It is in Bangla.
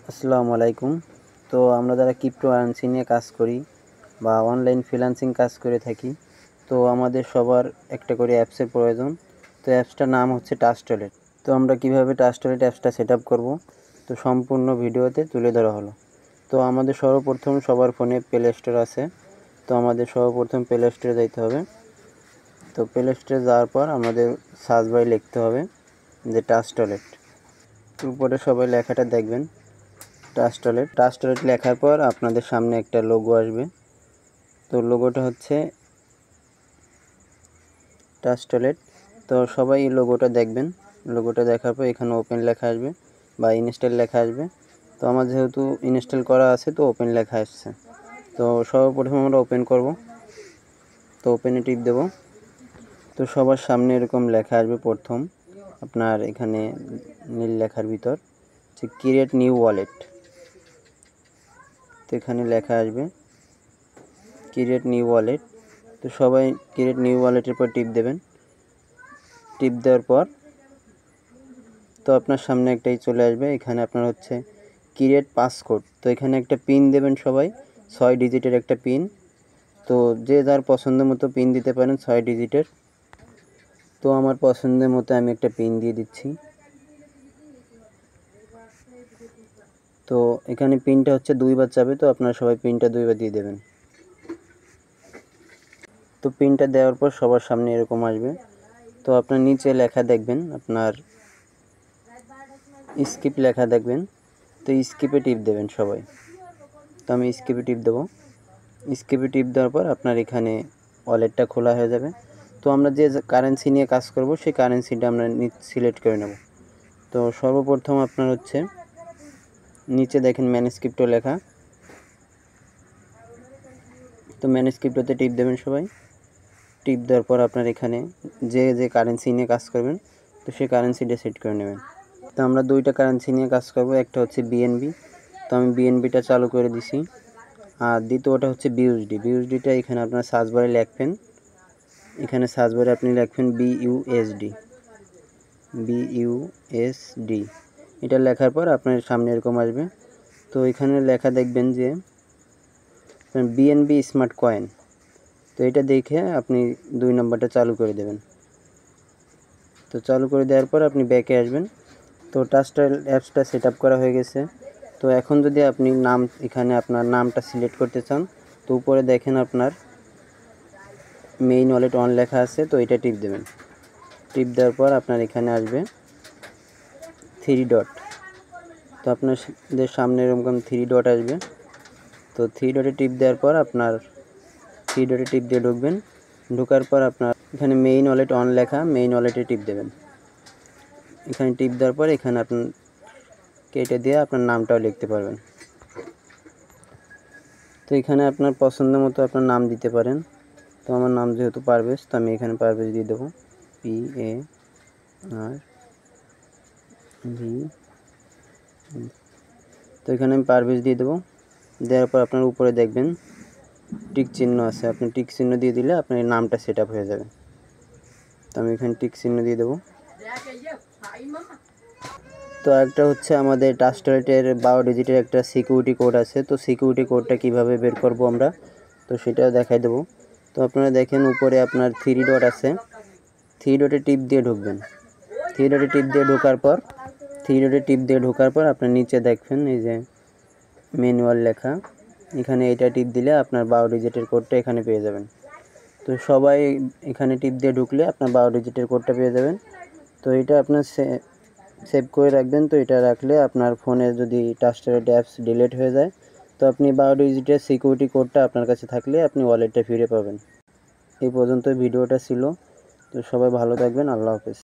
আসসালামু আলাইকুম। তো আমরা যারা ক্রিপ্টোকারেন্সি নিয়ে কাজ করি বা অনলাইন ফ্রিল্যান্সিং কাজ করে থাকি, তো আমাদের সবার একটা করে অ্যাপসের প্রয়োজন। তো অ্যাপসটার নাম হচ্ছে ট্রাস্টওয়ালেট। তো আমরা কিভাবে ট্রাস্টওয়ালেট অ্যাপসটা সেট আপ করবো, তো সম্পূর্ণ ভিডিওতে তুলে ধরা হলো। তো আমাদের সর্বপ্রথম সবার ফোনে প্লে স্টোর আছে, তো আমাদের সর্বপ্রথম প্লে স্টোরে যাইতে হবে। তো প্লে স্টোরে যাওয়ার পর আমাদের সার্চ বারে লিখতে হবে যে ট্রাস্টওয়ালেট। উপরে সবাই লেখাটা দেখবেন, ট্রাস্টওয়ালেট লেখার পর আপনাদের সামনে একটা লোগো আসবে। তো লোগোটা হচ্ছে ট্রাস্টওয়ালেট। তো সবাই এই লোগোটা দেখবেন। লোগোটা দেখার পর এখানে ওপেন লেখা আসবে বা ইনস্টল লেখা আসবে। তো আমার যেহেতু ইনস্টল করা আছে, তো ওপেন লেখা আসছে। তো সর্বপ্রথম আমরা ওপেন করব। তো ওপেনে টিপ দেব। তো সবার সামনে এরকম লেখা আসবে। প্রথম আপনার এখানে নীল লেখার ভিতর যে ক্রিয়েট নিউ ওয়ালেট। তো এখানে লেখা আসবে ক্রিয়েট নিউ ওয়ালেট। তো সবাই ক্রিয়েট নিউ ওয়ালেটের পর টিপ দেবেন। টিপ দেওয়ার পর তো আপনার সামনে একটাই চলে আসবে। এখানে আপনার হচ্ছে ক্রিয়েট পাসকোড। তো এখানে একটা পিন দেবেন সবাই, 6 ডিজিটের একটা পিন। তো যে যার পছন্দ মতো পিন দিতে পারেন 6 ডিজিটের। তো আমার পছন্দের মতো আমি একটা পিন দিয়ে দিচ্ছি। তো এখানে পিনটা হচ্ছে 2 বার যাবে, তো আপনারা সবাই পিনটা 2 বার দিয়ে দেবেন। তো পিনটা দেওয়ার পর সবার সামনে এরকম আসবে। তো আপনার নিচে লেখা দেখবেন, আপনার স্কিপ লেখা দেখবেন। তো স্কিপে টিপ দেবেন সবাই। তো আমি স্কিপে টিপ দেবো। স্কিপে টিপ দেওয়ার পর আপনার এখানে ওয়ালেটটা খোলা হয়ে যাবে। তো আমরা যে কারেন্সি নিয়ে কাজ করব সেই কারেন্সিটা আমরা সিলেক্ট করে নেব। তো সর্বপ্রথম আপনার হচ্ছে নিচে দেখেন ম্যানুস্ক্রিপ্ট লেখা। তো ম্যানুস্ক্রিপ্টতে টিপ দেবেন সবাই। টিপ দেওয়ার পর আপনার এখানে যে কারেন্সি নিয়ে কাজ করবেন, তো সেই কারেন্সিটা সেট করে নেবেন। তো আমরা 2টা কারেন্সি নিয়ে কাজ করব। একটা হচ্ছে বিএনবি। তো আমি বিএনবিটা চালু করে দিছি। আর দ্বিতীয়টা হচ্ছে বিউএসডি। বিউএসডিটা এখানে আপনার সার্চ বারে লিখবেন। এখানে সার্চ বারে আপনি লিখবেন বিইউএসডি। এটা লেখার পর আপনার সামনে এরকম আসবে। তো এখানে লেখা দেখবেন যে বিএনবি স্মার্ট কয়েন। তো এটা দেখে আপনি 2 নম্বরটা চালু করে দেবেন। তো চালু করে দেওয়ার পর আপনি ব্যাকে আসবেন। তো ট্রাস্টওয়ালেট অ্যাপসটা সেট আপ করা হয়ে গেছে। তো এখন যদি আপনি এখানে আপনার নামটা সিলেক্ট করতে চান, তো উপরে দেখেন আপনার মেইন ওয়ালেট অন লেখা আছে, তো এটা টিপ দেবেন। টিপ দেওয়ার পর আপনার এখানে আসবে 3 ডট। তো আপনাদের সামনে এরকম 3 ডট আসবে। তো 3 ডটে টিপ দেওয়ার পর আপনার 3 ডটে টিপ দিয়ে ঢুকবেন। ঢোকার পর আপনার এখানে মেইন ওয়ালেট অন লেখা, মেইন ওয়ালেটে টিপ দেবেন। এখানে টিপ দেওয়ার পর এখানে আপনি কেটে দিয়ে আপনার নামটাও লিখতে পারবেন। তো এখানে আপনার পছন্দ মতো আপনার নাম দিতে পারেন। তো আমার নাম যেহেতু পারভেজ, তো আমি এখানে পারভেজ দিয়ে দেবো। PARV। তো এখানে আমি পারভেজ দিয়ে দেবো। দেওয়ার পর আপনার উপরে দেখবেন টিক চিহ্ন আছে, আপনি টিক চিহ্ন দিয়ে দিলে আপনার নামটা সেট আপ হয়ে যাবে। তো আমি এখানে টিক চিহ্ন দিয়ে দেবো। তো একটা হচ্ছে আমাদের ট্রাস্টওয়ালেটের 12 ডিজিটের একটা সিকিউরিটি কোড আছে। তো সিকিউরিটি কোডটা কিভাবে বের করব আমরা, তো সেটা দেখাই দেবো। তো আপনারা দেখেন উপরে আপনার 3 ডট আছে, 3 ডটে টিপ দিয়ে ঢুকবেন। 3 ডটে টিপ দিয়ে ঢোকার পর আপনার নিচে দেখবেন এই যে ম্যানুয়াল লেখা, এখানে এটা টিপ দিলে আপনার 12 ডিজিটের কোডটা এখানে পেয়ে যাবেন। তো সবাই এখানে টিপ দিয়ে ঢুকলে আপনার 12 ডিজিটের কোডটা পেয়ে যাবেন। তো এটা আপনার সেভ করে রাখবেন। তো এটা রাখলে আপনার ফোনে যদি ট্রাস্টওয়ালেট অ্যাপস ডিলিট হয়ে যায়, তো আপনি 12 ডিজিটের সিকিউরিটি কোডটা আপনার কাছে থাকলে আপনি ওয়ালেটটা ফিরে পাবেন। এই পর্যন্ত ভিডিওটা ছিল। তো সবাই ভালো থাকবেন। আল্লাহ হাফেজ।